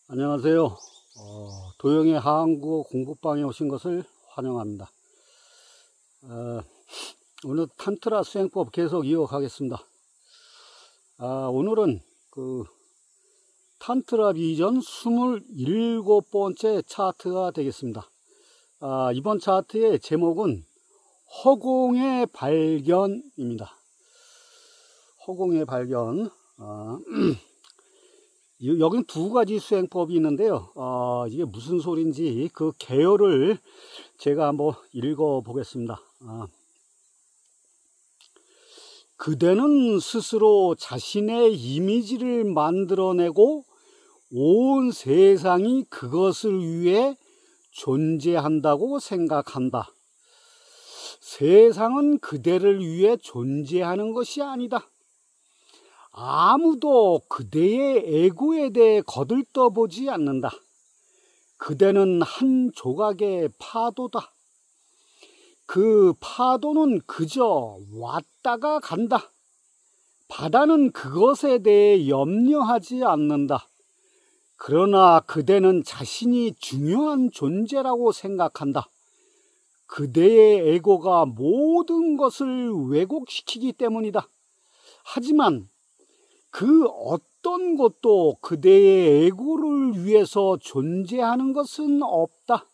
안녕하세요. 도영의 한국어 공부방에 오신 것을 환영합니다. 오늘 탄트라 수행법 계속 이어가겠습니다. 오늘은 탄트라 비전 27번째 차트가 되겠습니다. 이번 차트의 제목은 허공의 발견입니다. 허공의 발견. 여기는 두 가지 수행법이 있는데요. 이게 무슨 소리인지 그 개요를 제가 한번 읽어 보겠습니다. 그대는 스스로 자신의 이미지를 만들어내고 온 세상이 그것을 위해 존재한다고 생각한다. 세상은 그대를 위해 존재하는 것이 아니다. 아무도 그대의 에고에 대해 거들떠보지 않는다. 그대는 한 조각의 파도다. 그 파도는 그저 왔다가 간다. 바다는 그것에 대해 염려하지 않는다. 그러나 그대는 자신이 중요한 존재라고 생각한다. 그대의 에고가 모든 것을 왜곡시키기 때문이다. 하지만 그 어떤 것도 그대의 에고를 위해서 존재하는 것은 없다.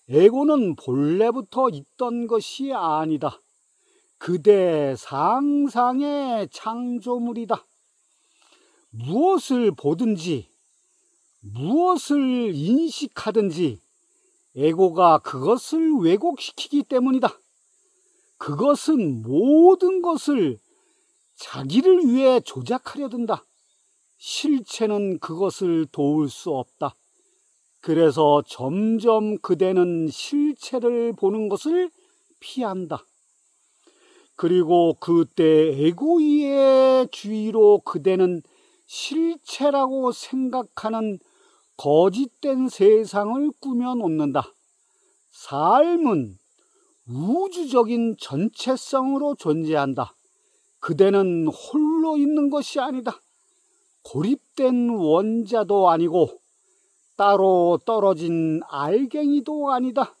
에고는 본래부터 있던 것이 아니다. 그대 상상의 창조물이다. 무엇을 보든지 무엇을 인식하든지 에고가 그것을 왜곡시키기 때문이다. 그것은 모든 것을 자기를 위해 조작하려 든다. 실체는 그것을 도울 수 없다. 그래서 점점 그대는 실체를 보는 것을 피한다. 그리고 그때 에고의 주의로 그대는 실체라고 생각하는 거짓된 세상을 꾸며놓는다. 삶은 우주적인 전체성으로 존재한다. 그대는 홀로 있는 것이 아니다. 고립된 원자도 아니고 따로 떨어진 알갱이도 아니다.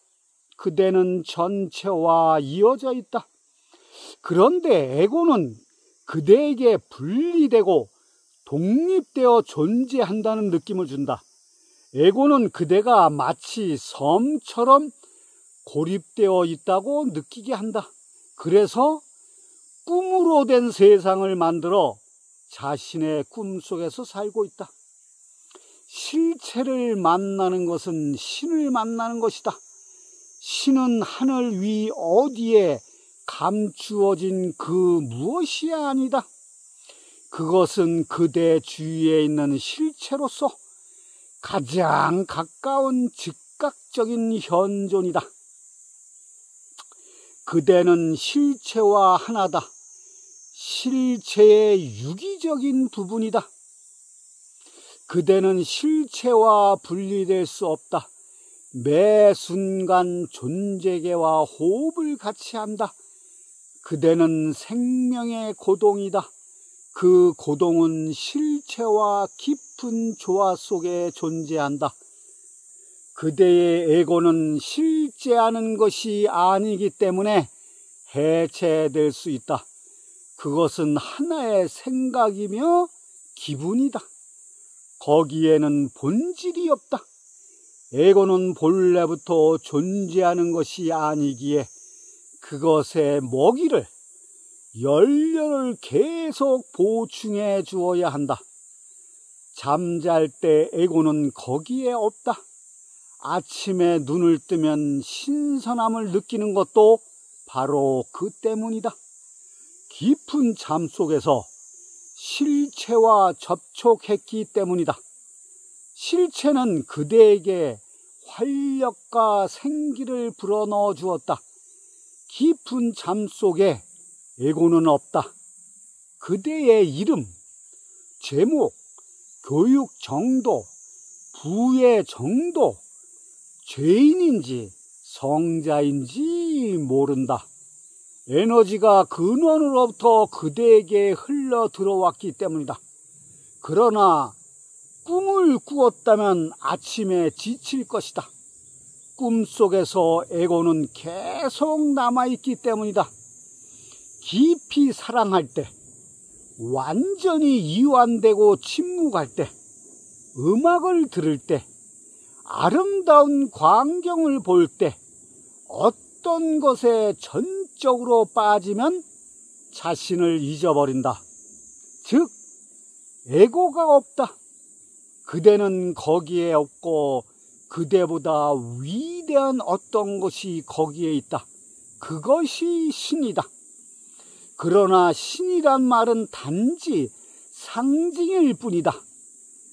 그대는 전체와 이어져 있다. 그런데 에고는 그대에게 분리되고 독립되어 존재한다는 느낌을 준다. 에고는 그대가 마치 섬처럼 고립되어 있다고 느끼게 한다. 그래서 꿈으로 된 세상을 만들어 자신의 꿈속에서 살고 있다. 실체를 만나는 것은 신을 만나는 것이다. 신은 하늘 위 어디에 감추어진 그 무엇이 아니다. 그것은 그대 주위에 있는 실체로서 가장 가까운 즉각적인 현존이다. 그대는 실체와 하나다. 실체의 유기적인 부분이다. 그대는 실체와 분리될 수 없다. 매 순간 존재계와 호흡을 같이 한다. 그대는 생명의 고동이다. 그 고동은 실체와 깊은 조화 속에 존재한다. 그대의 에고는 실제하는 것이 아니기 때문에 해체될 수 있다. 그것은 하나의 생각이며 기분이다. 거기에는 본질이 없다. 에고는 본래부터 존재하는 것이 아니기에 그것의 먹이를, 연료를 계속 보충해 주어야 한다. 잠잘 때 에고는 거기에 없다. 아침에 눈을 뜨면 신선함을 느끼는 것도 바로 그 때문이다. 깊은 잠 속에서 실체와 접촉했기 때문이다. 실체는 그대에게 활력과 생기를 불어넣어 주었다. 깊은 잠 속에 에고는 없다. 그대의 이름, 제목, 교육 정도, 부의 정도, 죄인인지 성자인지 모른다. 에너지가 근원으로부터 그대에게 흘러 들어왔기 때문이다. 그러나 꿈을 꾸었다면 아침에 지칠 것이다. 꿈속에서 에고는 계속 남아있기 때문이다. 깊이 사랑할 때, 완전히 이완되고 침묵할 때, 음악을 들을 때, 아름다운 광경을 볼 때, 어떤 것에 전적으로 빠지면 자신을 잊어버린다. 즉, 에고가 없다. 그대는 거기에 없고 그대보다 위대한 어떤 것이 거기에 있다. 그것이 신이다. 그러나 신이란 말은 단지 상징일 뿐이다.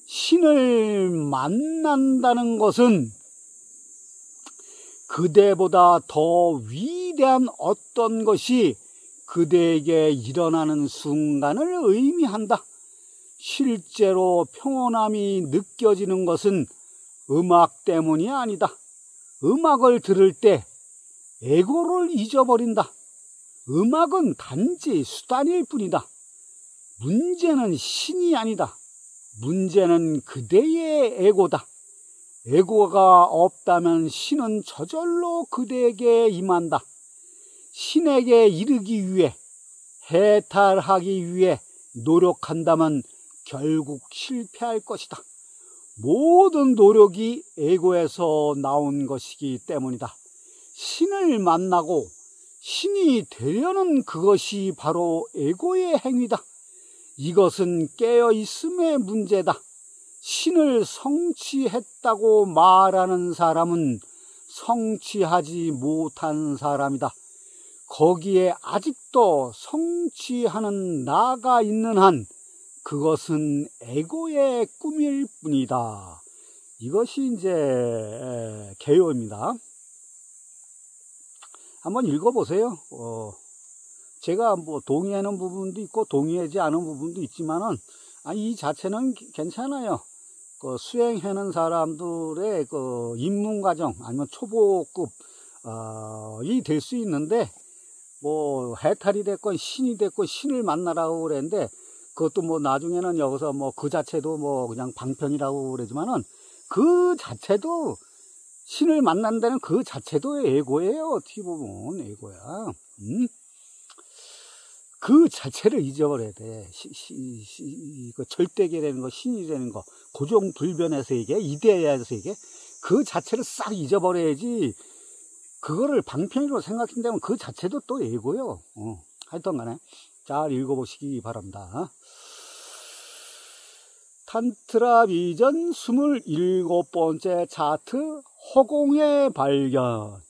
신을 만난다는 것은 그대보다 더 위대한 어떤 것이 그대에게 일어나는 순간을 의미한다. 실제로 평온함이 느껴지는 것은 음악 때문이 아니다. 음악을 들을 때 에고를 잊어버린다. 음악은 단지 수단일 뿐이다. 문제는 신이 아니다. 문제는 그대의 에고다. 에고가 없다면 신은 저절로 그대에게 임한다. 신에게 이르기 위해, 해탈하기 위해 노력한다면 결국 실패할 것이다. 모든 노력이 에고에서 나온 것이기 때문이다. 신을 만나고 신이 되려는 그것이 바로 에고의 행위다. 이것은 깨어있음의 문제다. 신을 성취했다고 말하는 사람은 성취하지 못한 사람이다. 거기에 아직도 성취하는 나가 있는 한 그것은 에고의 꿈일 뿐이다. 이것이 이제 개요입니다. 한번 읽어보세요. 제가 뭐 동의하는 부분도 있고 동의하지 않은 부분도 있지만은 이 자체는 괜찮아요. 그 수행하는 사람들의 그 입문 과정 아니면 초보급이 될 수 있는데, 뭐 해탈이 됐건 신이 됐건 신을 만나라고 그랬는데, 그것도 뭐 나중에는 여기서 뭐 그 자체도 뭐 그냥 방편이라고 그러지만은 그 자체도 신을 만난다는 그 자체도 에고예요. 어떻게 보면 에고야. 그 자체를 잊어버려야 돼. 그 절대계라는 거, 신이라는 거, 고정불변의 세계, 이데아의 세계, 그 자체를 싹 잊어버려야지. 그거를 방편으로 생각한다면 그 자체도 또 에고요. 하여튼 간에 잘 읽어보시기 바랍니다. 탄트라 비전 27번째 차트 허공의 발견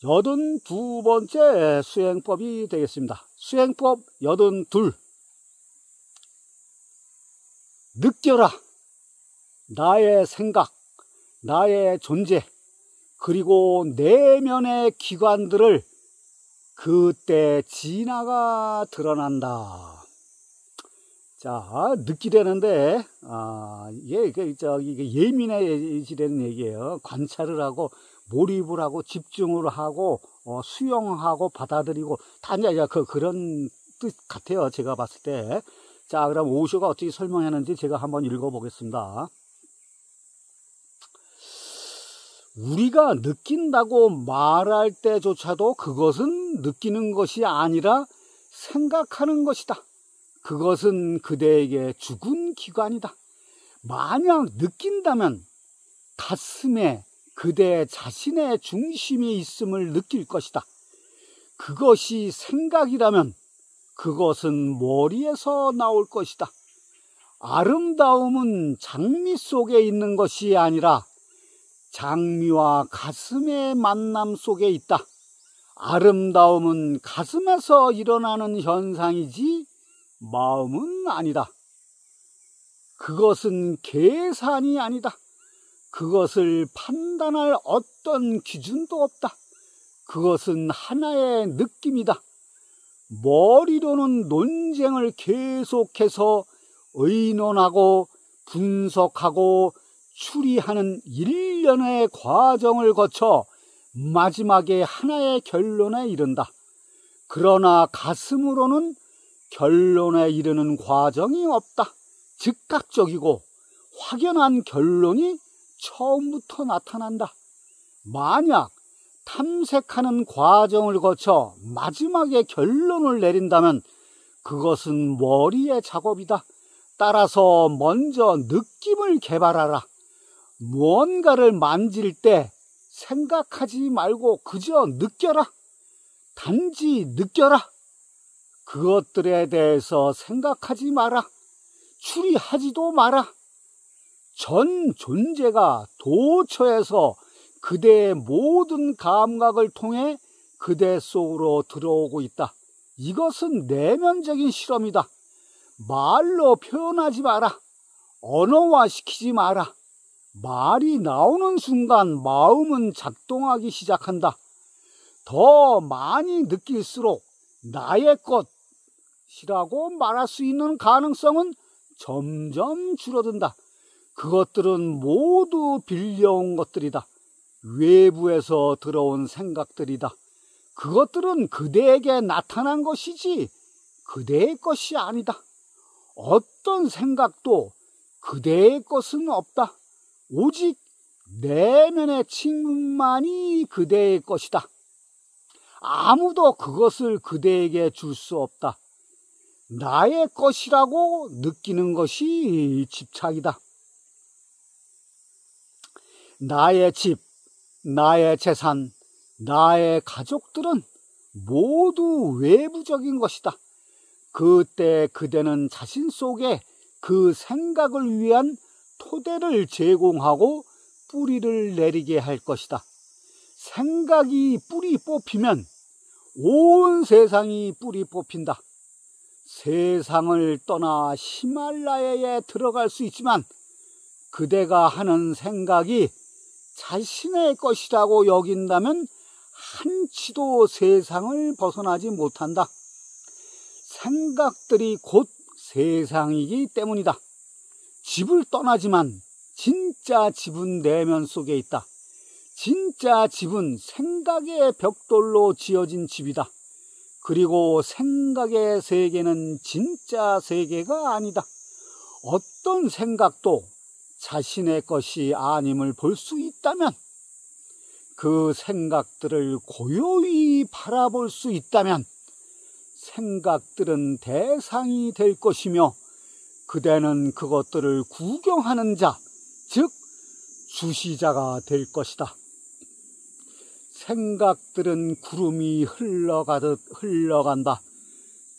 82번째 수행법이 되겠습니다. 수행법 82. 느껴라. 나의 생각, 나의 존재, 그리고 내면의 기관들을 그때 진화가 드러난다. 자, 느끼려는데, 이게 예민해지라는 얘기예요. 관찰을 하고, 몰입을 하고, 집중을 하고, 수용하고, 받아들이고, 다 이제 그런 뜻 같아요. 제가 봤을 때. 자, 그럼 오쇼가 어떻게 설명했는지 제가 한번 읽어보겠습니다. 우리가 느낀다고 말할 때조차도 그것은 느끼는 것이 아니라 생각하는 것이다. 그것은 그대에게 죽은 기관이다. 만약 느낀다면 가슴에 그대 자신의 중심이 있음을 느낄 것이다. 그것이 생각이라면 그것은 머리에서 나올 것이다. 아름다움은 장미 속에 있는 것이 아니라 장미와 가슴의 만남 속에 있다. 아름다움은 가슴에서 일어나는 현상이지 마음은 아니다. 그것은 계산이 아니다. 그것을 판단할 어떤 기준도 없다. 그것은 하나의 느낌이다. 머리로는 논쟁을 계속해서 의논하고 분석하고 추리하는 일련의 과정을 거쳐 마지막에 하나의 결론에 이른다. 그러나 가슴으로는 결론에 이르는 과정이 없다. 즉각적이고 확연한 결론이 처음부터 나타난다. 만약 탐색하는 과정을 거쳐 마지막에 결론을 내린다면 그것은 머리의 작업이다. 따라서 먼저 느낌을 개발하라. 무언가를 만질 때 생각하지 말고 그저 느껴라. 단지 느껴라. 그것들에 대해서 생각하지 마라. 추리하지도 마라. 전 존재가 도처에서 그대의 모든 감각을 통해 그대 속으로 들어오고 있다. 이것은 내면적인 실험이다. 말로 표현하지 마라. 언어화시키지 마라. 말이 나오는 순간 마음은 작동하기 시작한다. 더 많이 느낄수록 나의 것이라고 말할 수 있는 가능성은 점점 줄어든다. 그것들은 모두 빌려온 것들이다. 외부에서 들어온 생각들이다. 그것들은 그대에게 나타난 것이지 그대의 것이 아니다. 어떤 생각도 그대의 것은 없다. 오직 내면의 친구만이 그대의 것이다. 아무도 그것을 그대에게 줄 수 없다. 나의 것이라고 느끼는 것이 집착이다. 나의 집, 나의 재산, 나의 가족들은 모두 외부적인 것이다. 그때 그대는 자신 속에 그 생각을 위한 토대를 제공하고 뿌리를 내리게 할 것이다. 생각이 뿌리 뽑히면 온 세상이 뿌리 뽑힌다. 세상을 떠나 히말라야에 들어갈 수 있지만 그대가 하는 생각이 자신의 것이라고 여긴다면 한치도 세상을 벗어나지 못한다. 생각들이 곧 세상이기 때문이다. 집을 떠나지만 진짜 집은 내면 속에 있다. 진짜 집은 생각의 벽돌로 지어진 집이다. 그리고 생각의 세계는 진짜 세계가 아니다. 어떤 생각도 자신의 것이 아님을 볼 수 있다면, 그 생각들을 고요히 바라볼 수 있다면 생각들은 대상이 될 것이며 그대는 그것들을 구경하는 자, 즉 주시자가 될 것이다. 생각들은 구름이 흘러가듯 흘러간다.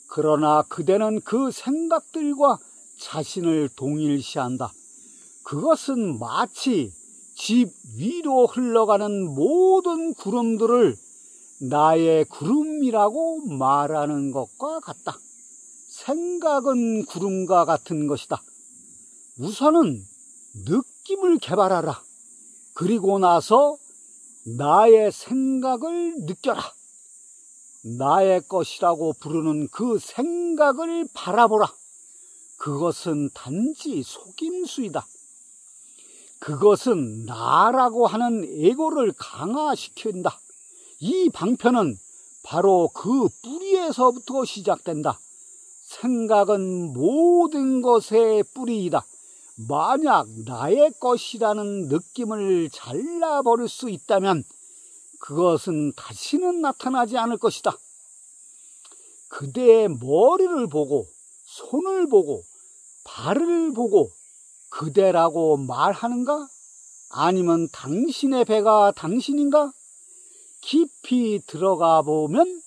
그러나 그대는 그 생각들과 자신을 동일시한다. 그것은 마치 집 위로 흘러가는 모든 구름들을 나의 구름이라고 말하는 것과 같다. 생각은 구름과 같은 것이다. 우선은 느낌을 개발하라. 그리고 나서 나의 생각을 느껴라. 나의 것이라고 부르는 그 생각을 바라보라. 그것은 단지 속임수이다. 그것은 나라고 하는 에고를 강화시킨다. 이 방편은 바로 그 뿌리에서부터 시작된다. 생각은 모든 것의 뿌리이다. 만약 나의 것이라는 느낌을 잘라버릴 수 있다면 그것은 다시는 나타나지 않을 것이다. 그대의 머리를 보고 손을 보고 발을 보고 그대라고 말하는가? 아니면 당신의 배가 당신인가? 깊이 들어가 보면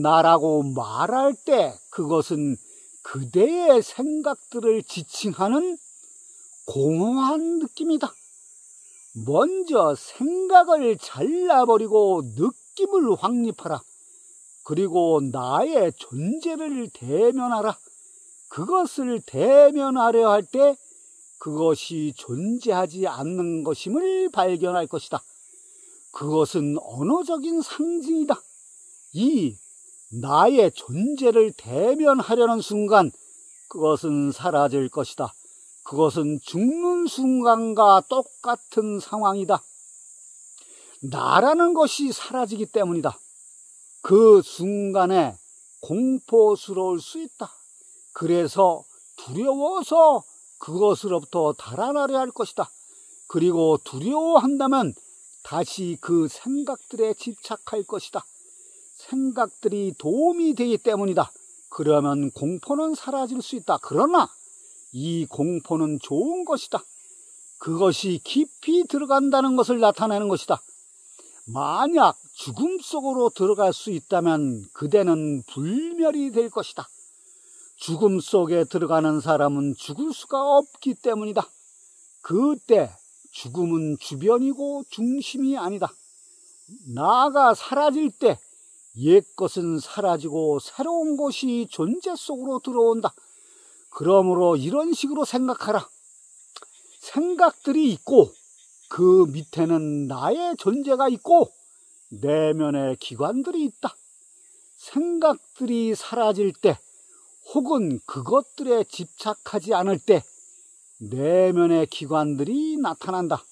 나라고 말할 때 그것은 그대의 생각들을 지칭하는 공허한 느낌이다. 먼저 생각을 잘라버리고 느낌을 확립하라. 그리고 나의 존재를 대면하라. 그것을 대면하려 할 때 그것이 존재하지 않는 것임을 발견할 것이다. 그것은 언어적인 상징이다. 이 나의 존재를 대면하려는 순간 그것은 사라질 것이다. 그것은 죽는 순간과 똑같은 상황이다. 나라는 것이 사라지기 때문이다. 그 순간에 공포스러울 수 있다. 그래서 두려워서 그것으로부터 달아나려 할 것이다. 그리고 두려워한다면 다시 그 생각들에 집착할 것이다. 생각들이 도움이 되기 때문이다. 그러면 공포는 사라질 수 있다. 그러나 이 공포는 좋은 것이다. 그것이 깊이 들어간다는 것을 나타내는 것이다. 만약 죽음 속으로 들어갈 수 있다면 그대는 불멸이 될 것이다. 죽음 속에 들어가는 사람은 죽을 수가 없기 때문이다. 그때 죽음은 주변이고 중심이 아니다. 나가 사라질 때 옛것은 사라지고 새로운 것이 존재 속으로 들어온다. 그러므로 이런 식으로 생각하라. 생각들이 있고 그 밑에는 나의 존재가 있고 내면의 기관들이 있다. 생각들이 사라질 때 혹은 그것들에 집착하지 않을 때 내면의 기관들이 나타난다.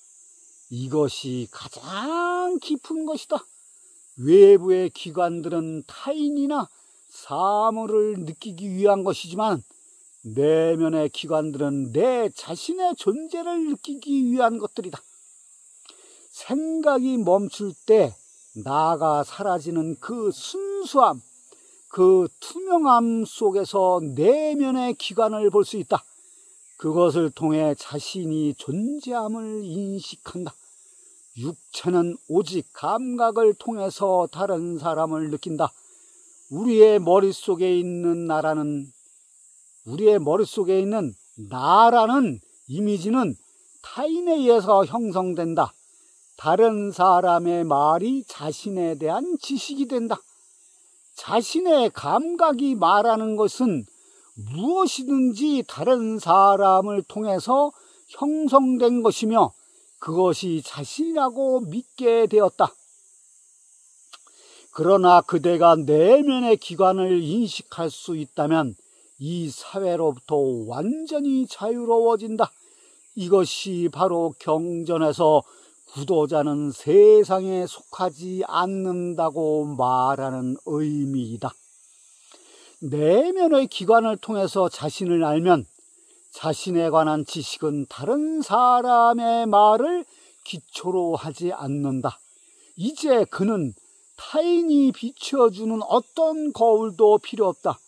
이것이 가장 깊은 것이다. 외부의 기관들은 타인이나 사물을 느끼기 위한 것이지만 내면의 기관들은 내 자신의 존재를 느끼기 위한 것들이다. 생각이 멈출 때 나가 사라지는 그 순수함, 그 투명함 속에서 내면의 기관을 볼 수 있다. 그것을 통해 자신이 존재함을 인식한다. 육체는 오직 감각을 통해서 다른 사람을 느낀다. 우리의 머릿속에 있는 나라는 이미지는 타인에 의해서 형성된다. 다른 사람의 말이 자신에 대한 지식이 된다. 자신의 감각이 말하는 것은 무엇이든지 다른 사람을 통해서 형성된 것이며 그것이 자신이라고 믿게 되었다. 그러나 그대가 내면의 기관을 인식할 수 있다면 이 사회로부터 완전히 자유로워진다. 이것이 바로 경전에서 구도자는 세상에 속하지 않는다고 말하는 의미이다. 내면의 기관을 통해서 자신을 알면 자신에 관한 지식은 다른 사람의 말을 기초로 하지 않는다. 이제 그는 타인이 비춰주는 어떤 거울도 필요 없다.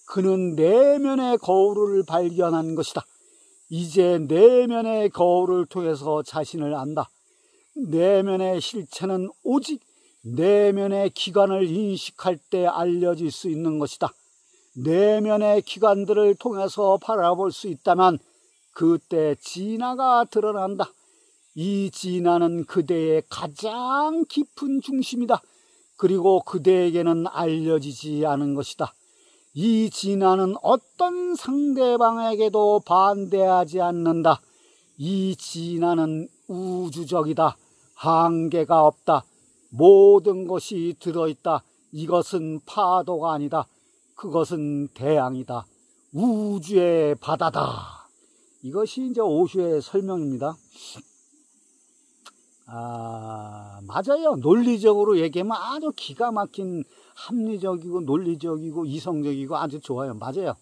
그는 내면의 거울을 발견한 것이다. 이제 내면의 거울을 통해서 자신을 안다. 내면의 실체는 오직 내면의 기관을 인식할 때 알려질 수 있는 것이다. 내면의 기관들을 통해서 바라볼 수 있다면 그때 진화가 드러난다. 이 진화는 그대의 가장 깊은 중심이다. 그리고 그대에게는 알려지지 않은 것이다. 이 진화는 어떤 상대방에게도 반대하지 않는다. 이 진화는 우주적이다. 한계가 없다. 모든 것이 들어있다. 이것은 파도가 아니다. 그것은 태양이다. 우주의 바다다. 이것이 이제 오쇼의 설명입니다. 맞아요. 논리적으로 얘기하면 아주 기가 막힌 합리적이고 논리적이고 이성적이고 아주 좋아요. 맞아요.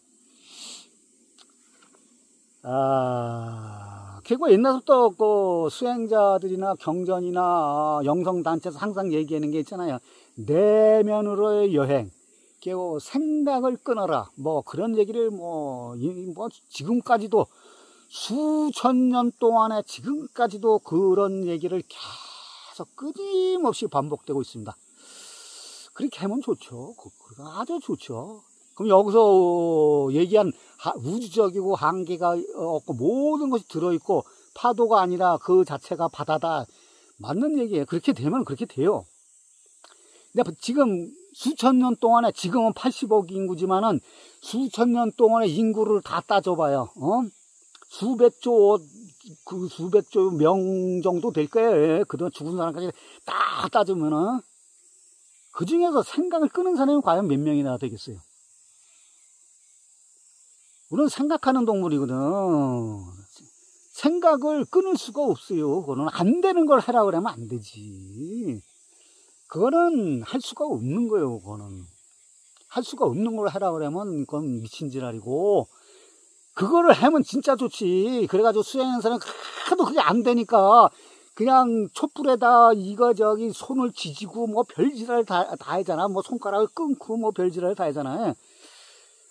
결국 옛날부터 그 수행자들이나 경전이나 영성단체에서 항상 얘기하는 게 있잖아요. 내면으로의 여행. 결국 생각을 끊어라. 뭐 그런 얘기를 지금까지도 수천 년 동안에 지금까지도 그런 얘기를 계속 끊임없이 반복되고 있습니다. 그렇게 하면 좋죠. 아주 좋죠. 그럼 여기서 얘기한 우주적이고 한계가 없고 모든 것이 들어있고 파도가 아니라 그 자체가 바다다. 맞는 얘기예요. 그렇게 되면 그렇게 돼요. 근데 지금 수천 년 동안에 지금은 80억 인구지만은 수천 년 동안의 인구를 다 따져봐요. 수백조 명 정도 될 거예요. 그동안 죽은 사람까지 다 따지면은 그 중에서 생각을 끄는 사람이 과연 몇 명이나 되겠어요? 우리는 생각하는 동물이거든. 생각을 끊을 수가 없어요. 그거는 안 되는 걸 하라 그러면 안 되지. 그거는 할 수가 없는 거예요. 그거는 할 수가 없는 걸 하라 그러면 그건 미친 지랄이고, 그거를 하면 진짜 좋지. 그래가지고 수행하는 사람은 하도 그게 안 되니까 그냥 촛불에다 이거 저기 손을 지지고 뭐 별지랄 다 하잖아. 뭐 손가락을 끊고 뭐 별지랄 다 하잖아.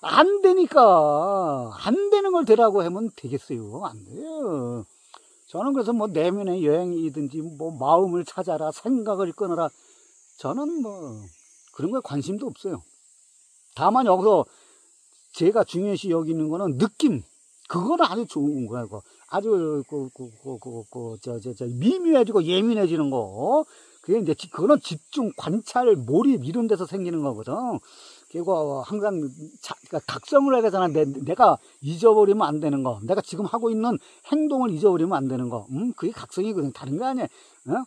안 되니까. 안 되는 걸 되라고 하면 되겠어요. 안 돼요. 저는 그래서 뭐 내면의 여행이든지 뭐 마음을 찾아라, 생각을 끊어라. 저는 뭐 그런 거에 관심도 없어요. 다만 여기서 제가 중요시 여기는 거는 느낌. 그거는 아주 좋은 거야. 아주 미묘해지고 예민해지는 거. 그게 이제 그거는 집중, 관찰, 몰입 이런 데서 생기는 거거든. 그리고 항상 그러니까 각성을 해야 되잖아. 내가 잊어버리면 안 되는 거. 내가 지금 하고 있는 행동을 잊어버리면 안 되는 거. 그게 각성이거든. 다른 거 아니야. 어?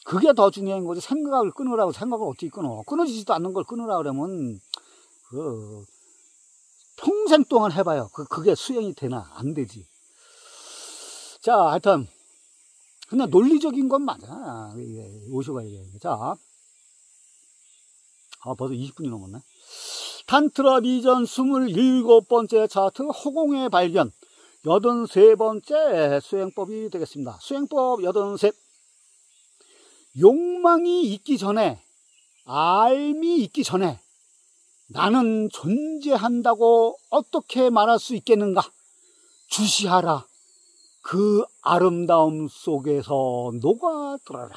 그게 더 중요한 거지. 생각을 끊으라고. 생각을 어떻게 끊어. 끊어지지도 않는 걸 끊으라 그러면 평생 동안 해봐요. 그게 수행이 되나? 안 되지. 자, 하여튼 그냥 논리적인 건 맞아. 오쇼가 얘기해. 자, 벌써 20분이 넘었네. 탄트라 비전 27번째 차트 허공의 발견 83번째 수행법이 되겠습니다. 수행법 83. 욕망이 있기 전에, 알미 있기 전에 나는 존재한다고 어떻게 말할 수 있겠는가? 주시하라. 그 아름다움 속에서 녹아들어라.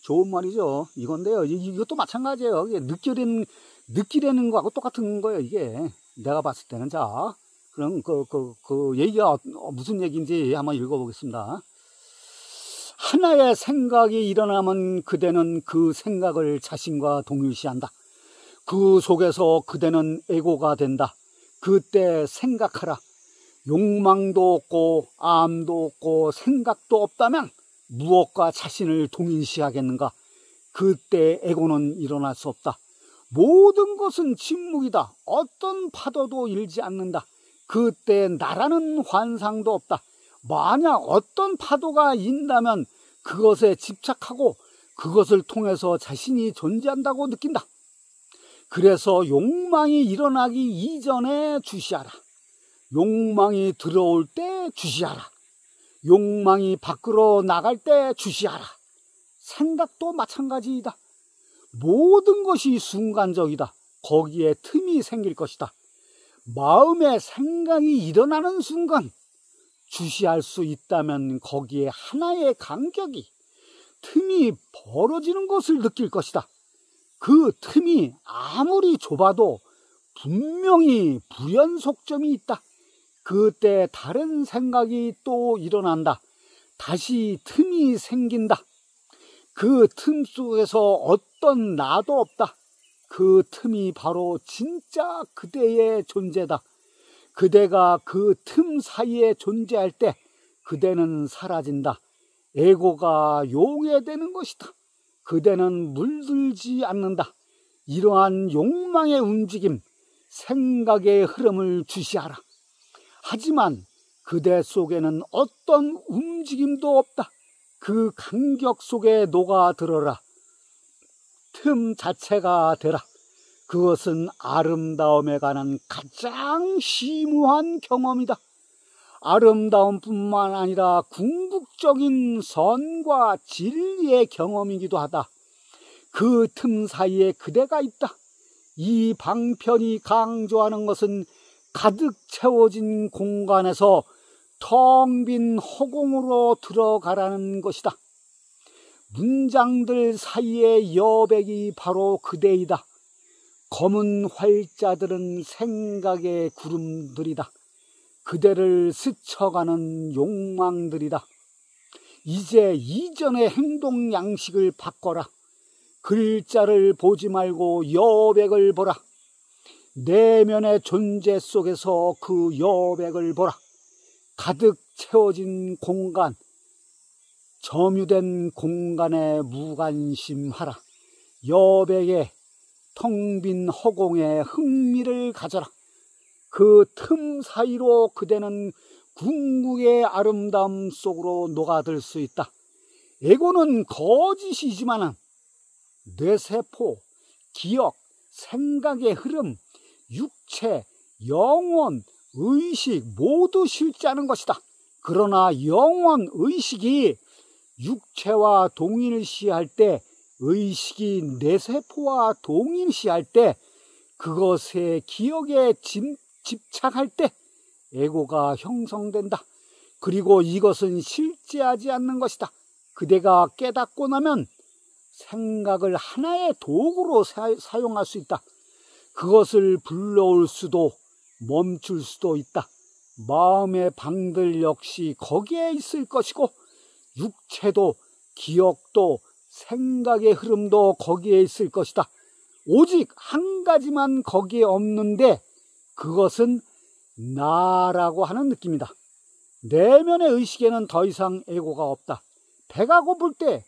좋은 말이죠. 이건데요. 이것도 마찬가지예요. 이게 느끼려는 거하고 똑같은 거예요. 이게 내가 봤을 때는. 자, 그럼 그 얘기가 무슨 얘기인지 한번 읽어보겠습니다. 하나의 생각이 일어나면 그대는 그 생각을 자신과 동일시한다. 그 속에서 그대는 에고가 된다. 그때 생각하라. 욕망도 없고 암도 없고 생각도 없다면 무엇과 자신을 동일시하겠는가? 그때 에고는 일어날 수 없다. 모든 것은 침묵이다. 어떤 파도도 일지 않는다. 그때 나라는 환상도 없다. 만약 어떤 파도가 인다면 그것에 집착하고 그것을 통해서 자신이 존재한다고 느낀다. 그래서 욕망이 일어나기 이전에 주시하라. 욕망이 들어올 때 주시하라. 욕망이 밖으로 나갈 때 주시하라. 생각도 마찬가지이다. 모든 것이 순간적이다. 거기에 틈이 생길 것이다. 마음에 생각이 일어나는 순간 주시할 수 있다면 거기에 하나의 간격이, 틈이 벌어지는 것을 느낄 것이다. 그 틈이 아무리 좁아도 분명히 불연속점이 있다. 그때 다른 생각이 또 일어난다. 다시 틈이 생긴다. 그 틈 속에서 어떤 나도 없다. 그 틈이 바로 진짜 그대의 존재다. 그대가 그 틈 사이에 존재할 때 그대는 사라진다. 에고가 용해되는 것이다. 그대는 물들지 않는다. 이러한 욕망의 움직임, 생각의 흐름을 주시하라. 하지만 그대 속에는 어떤 움직임도 없다. 그 간격 속에 녹아들어라. 틈 자체가 되라. 그것은 아름다움에 관한 가장 심오한 경험이다. 아름다움뿐만 아니라 궁극적인 선과 진리의 경험이기도 하다. 그 틈 사이에 그대가 있다. 이 방편이 강조하는 것은 가득 채워진 공간에서 텅 빈 허공으로 들어가라는 것이다. 문장들 사이의 여백이 바로 그대이다. 검은 활자들은 생각의 구름들이다. 그대를 스쳐가는 욕망들이다. 이제 이전의 행동 양식을 바꿔라. 글자를 보지 말고 여백을 보라. 내면의 존재 속에서 그 여백을 보라. 가득 채워진 공간, 점유된 공간에 무관심하라. 여백에 텅 빈 허공에 흥미를 가져라. 그 틈 사이로 그대는 궁극의 아름다움 속으로 녹아들 수 있다. 에고는 거짓이지만 뇌세포, 기억, 생각의 흐름, 육체, 영혼, 의식 모두 실제하는 것이다. 그러나 영혼, 의식이 육체와 동일시할 때, 의식이 뇌세포와 동일시할 때, 그것의 기억에 집착할 때 에고가 형성된다. 그리고 이것은 실제하지 않는 것이다. 그대가 깨닫고 나면 생각을 하나의 도구로 사용할 수 있다. 그것을 불러올 수도 멈출 수도 있다. 마음의 방들 역시 거기에 있을 것이고, 육체도 기억도 생각의 흐름도 거기에 있을 것이다. 오직 한 가지만 거기에 없는데, 그것은 나라고 하는 느낌이다. 내면의 의식에는 더 이상 에고가 없다. 배가 고플 때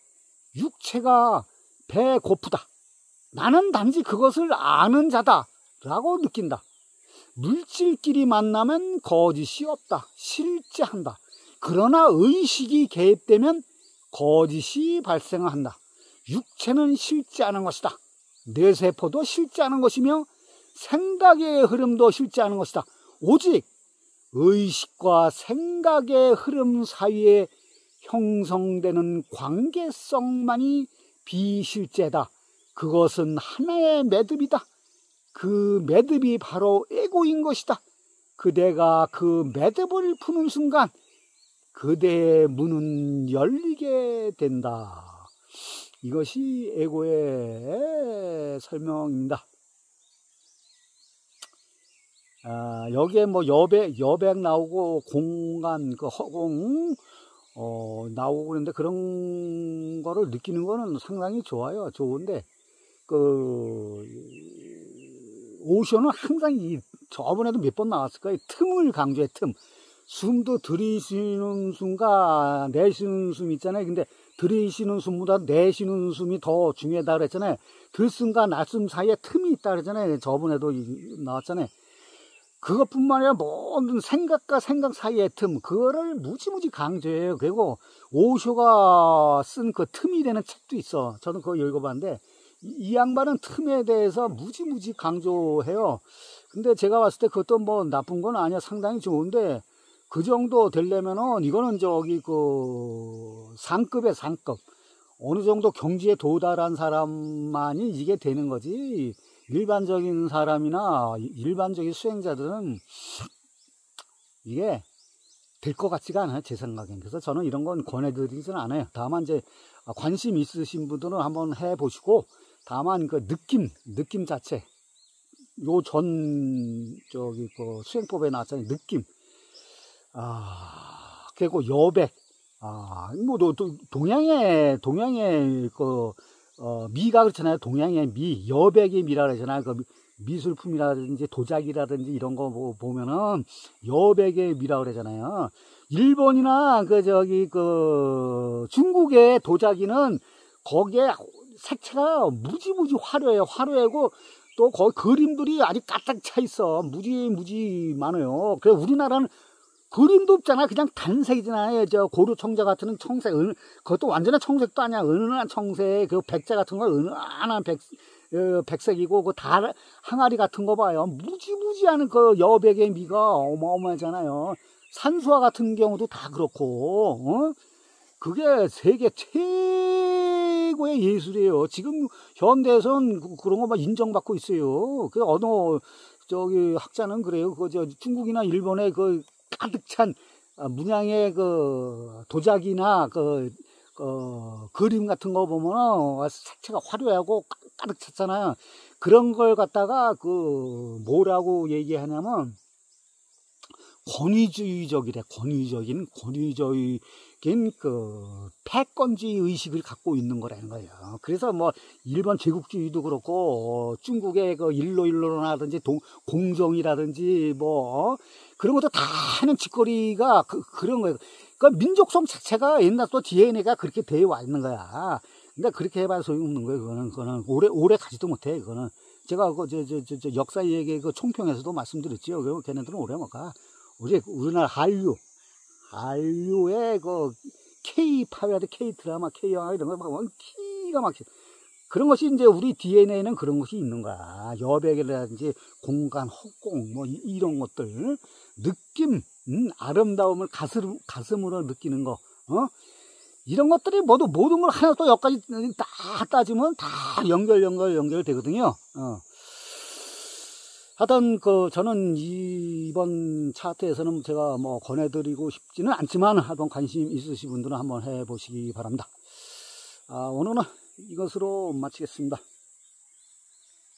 육체가 배 고프다. 나는 단지 그것을 아는 자다 라고 느낀다. 물질끼리 만나면 거짓이 없다. 실제한다. 그러나 의식이 개입되면 거짓이 발생한다. 육체는 실제하는 것이다. 뇌세포도 실제하는 것이며 생각의 흐름도 실제하는 것이다. 오직 의식과 생각의 흐름 사이에 형성되는 관계성만이 비실제다. 그것은 하나의 매듭이다. 그 매듭이 바로 에고인 것이다. 그대가 그 매듭을 푸는 순간 그대의 문은 열리게 된다. 이것이 에고의 설명입니다. 여기에 뭐 여백 나오고 공간, 그 허공 나오고 그런데 그런 거를 느끼는 거는 상당히 좋아요. 좋은데 오션은 항상 저번에도 몇 번 나왔을 거예요. 틈을 강조해. 틈. 숨도 들이쉬는 숨과 내쉬는 숨 있잖아요. 근데 들이쉬는 숨보다 내쉬는 숨이 더 중요하다 그랬잖아요. 들숨과 날숨 사이에 틈이 있다 그랬잖아요. 저번에도 나왔잖아요. 그것뿐만 아니라 모든 생각과 생각 사이의 틈, 그거를 무지무지 강조해요. 그리고 오쇼가 쓴 그 틈이 되는 책도 있어. 저는 그거 읽어봤는데 이 양반은 틈에 대해서 무지무지 강조해요. 근데 제가 봤을 때 그것도 뭐 나쁜 건 아니야. 상당히 좋은데 그 정도 되려면은 이거는 상급의 상급. 어느 정도 경지에 도달한 사람만이 이게 되는 거지. 일반적인 사람이나 일반적인 수행자들은 이게 될 것 같지가 않아요. 제 생각엔. 그래서 저는 이런 건 권해드리지는 않아요. 다만 이제 관심 있으신 분들은 한번 해보시고, 다만 그 느낌 자체, 요 수행법에 나왔잖아요. 느낌. 그리고 여백. 뭐 동양의 미가 그렇잖아요. 동양의 미, 여백의 미라 그러잖아요. 그 미술품이라든지 도자기라든지 이런 거 보면은 여백의 미라 그러잖아요. 일본이나 중국의 도자기는 거기에 색채가 무지무지 화려해요. 화려하고 또 거기 그림들이 아주 가득 차 있어. 무지 많아요. 그래서 우리나라는 그림도 없잖아. 그냥 단색이잖아요. 고려 청자 같은 청색, 그것도 완전한 청색도 아니야. 은은한 청색, 그 백자 같은 거 은은한 백색이고, 그 항아리 같은 거 봐요. 무지무지한 그 여백의 미가 어마어마하잖아요. 산수화 같은 경우도 다 그렇고, 그게 세계 최고의 예술이에요. 지금 현대에선 그런 거 막 인정받고 있어요. 그 어느 학자는 그래요. 중국이나 일본의 가득 찬 문양의 도자기나 그림 같은 거 보면 색채가 화려하고 가득 찼잖아요. 그런 걸 갖다가 뭐라고 얘기하냐면 권위주의적이래. 권위적인 패권주의 의식을 갖고 있는 거라는 거예요. 그래서 뭐 일본 제국주의도 그렇고 중국의 일로라든지 공정이라든지 뭐 그런 것도 다 하는 짓거리가 그런 거예요. 그러니까 민족성 자체가 옛날부터 DNA가 그렇게 되어 와 있는 거야. 근데 그렇게 해봐야 소용없는 거예요. 그거는 오래 가지도 못해. 그거는 제가 역사 얘기 총평에서도 말씀드렸죠. 걔네들은 오래 못 가. 우리나라 한류의 K 파괴도 K 드라마, K 영화 이런 거 보면 기가 막혀. 그런 것이 이제 우리 DNA에는 그런 것이 있는 거야. 여백이라든지 공간, 허공, 뭐 이런 것들, 느낌, 아름다움을 가슴으로 느끼는 거, 이런 것들이 모든 걸 하나 또 여기까지 다 따지면 다 연결되거든요. 하여튼, 저는 이번 차트에서는 제가 뭐 권해드리고 싶지는 않지만, 하여튼 관심 있으신 분들은 한번 해보시기 바랍니다. 오늘은 이것으로 마치겠습니다.